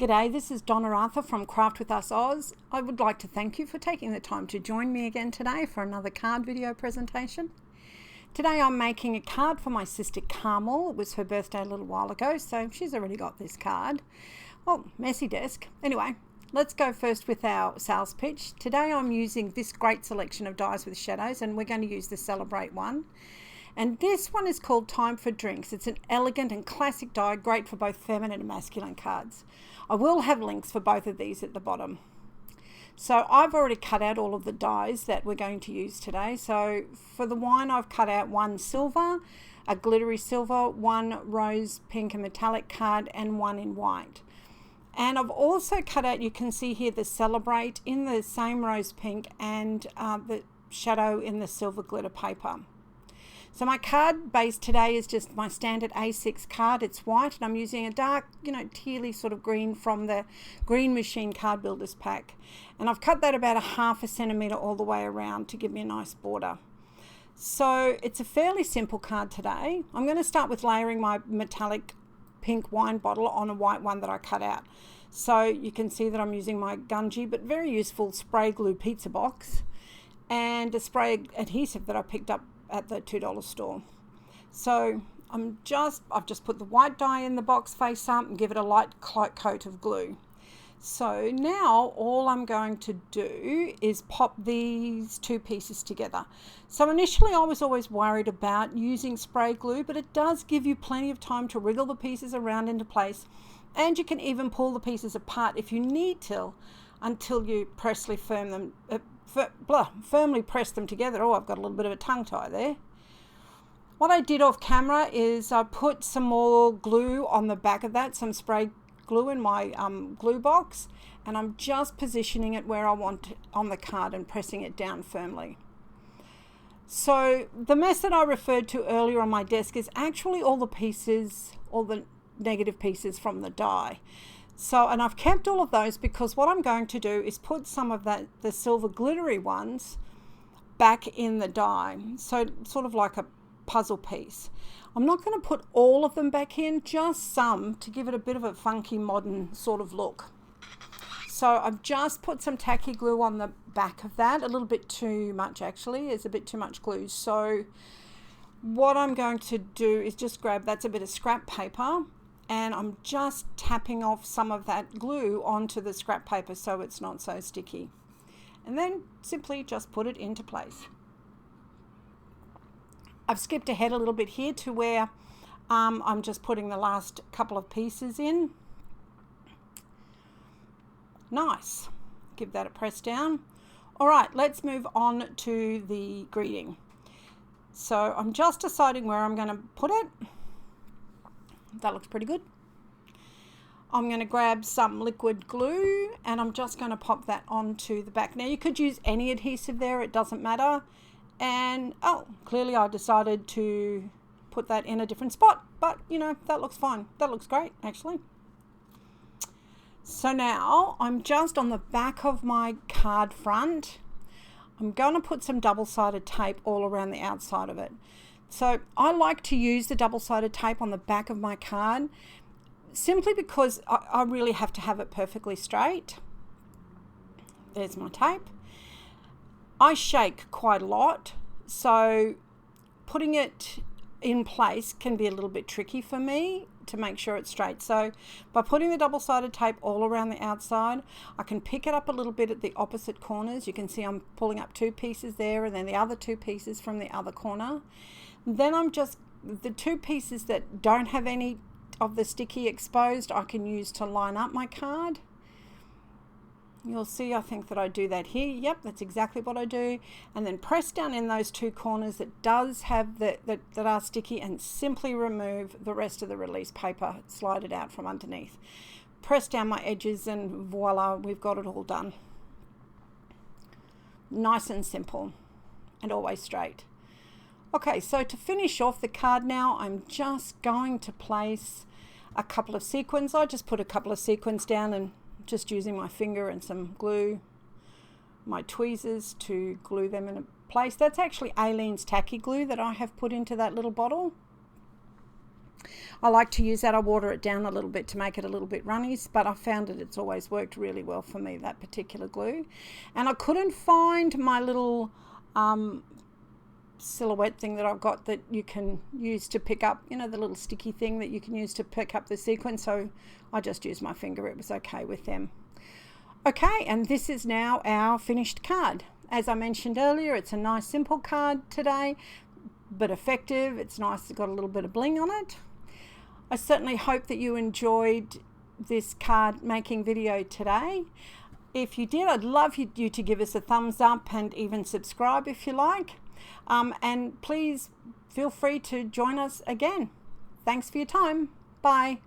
G'day, this is Donna Arthur from Craft With Us Oz. I would like to thank you for taking the time to join me again today for another card video presentation. Today I'm making a card for my sister Carmel. It was her birthday a little while ago, so she's already got this card. Oh, messy desk. Anyway, let's go first with our sales pitch. Today I'm using this great selection of dies with shadows, and we're going to use the Celebrate one. And this one is called Time for Drinks. It's an elegant and classic die, great for both feminine and masculine cards. I will have links for both of these at the bottom. So I've already cut out all of the dies that we're going to use today. So for the wine, I've cut out one silver, a glittery silver, one rose pink and metallic card, and one in white. And I've also cut out, you can see here, the Celebrate in the same rose pink and the shadow in the silver glitter paper. So my card base today is just my standard A6 card. It's white, and I'm using a dark, tealy sort of green from the Green Machine Card Builders pack. And I've cut that about 1/2 centimetre all the way around to give me a nice border. So it's a fairly simple card today. I'm going to start with layering my metallic pink wine bottle on a white one that I cut out. So you can see that I'm using my gungy but very useful spray glue pizza box and a spray adhesive that I picked up at the $2 store. So I've just put the white die in the box face up and give it a light coat of glue. So now all I'm going to do is pop these two pieces together. So initially I was always worried about using spray glue, but it does give you plenty of time to wriggle the pieces around into place, and you can even pull the pieces apart if you need to until you firmly press them together. Oh, I've got a little bit of a tongue tie there. What I did off camera is I put some more glue on the back of that, some spray glue in my glue box, and I'm just positioning it where I want it on the card and pressing it down firmly. So the mess that I referred to earlier on my desk is actually all the pieces, all the negative pieces from the die. So, and I've kept all of those because what I'm going to do is put some of the silver glittery ones back in the die. So sort of like a puzzle piece. I'm not going to put all of them back in, just some, to give it a bit of a funky modern sort of look. So I've just put some tacky glue on the back of that, a little bit too much actually, it's a bit too much glue. So what I'm going to do is just grab, that's a bit of scrap paper, and I'm just tapping off some of that glue onto the scrap paper so it's not so sticky. And then simply just put it into place. I've skipped ahead a little bit here to where I'm just putting the last couple of pieces in. Nice. Give that a press down. All right, let's move on to the greeting. So I'm just deciding where I'm going to put it. That looks pretty good. I'm going to grab some liquid glue and I'm just going to pop that onto the back. Now you could use any adhesive there, it doesn't matter. And clearly I decided to put that in a different spot, but that looks fine. That looks great actually. So now I'm just on the back of my card front. I'm going to put some double-sided tape all around the outside of it. So I like to use the double-sided tape on the back of my card simply because I really have to have it perfectly straight. There's my tape. I shake quite a lot, so putting it in place can be a little bit tricky for me to make sure it's straight. So by putting the double-sided tape all around the outside, I can pick it up a little bit at the opposite corners. You can see I'm pulling up two pieces there and then the other two pieces from the other corner. Then I'm just, the two pieces that don't have any of the sticky exposed, I can use to line up my card. You'll see, I think that I do that here. Yep, that's exactly what I do. And then press down in those two corners that does have that are sticky, and simply remove the rest of the release paper, slide it out from underneath. Press down my edges and voila, we've got it all done. Nice and simple and always straight. Okay, so to finish off the card now, I'm just going to place a couple of sequins. I just put a couple of sequins down and just using my finger and some glue, my tweezers to glue them in place. That's actually Aileen's tacky glue that I have put into that little bottle. I like to use that. I water it down a little bit to make it a little bit runny, but I found that it's always worked really well for me, that particular glue. And I couldn't find my little silhouette thing that I've got that you can use to pick up, you know, the little sticky thing that you can use to pick up the sequin, so I just used my finger. It was okay with them. Okay, and this is now our finished card. As I mentioned earlier, it's a nice simple card today, but effective. It's nice, it's got a little bit of bling on it. I certainly hope that you enjoyed this card making video today. If you did, I'd love you to give us a thumbs up and even subscribe if you like. And please feel free to join us again. Thanks for your time. Bye.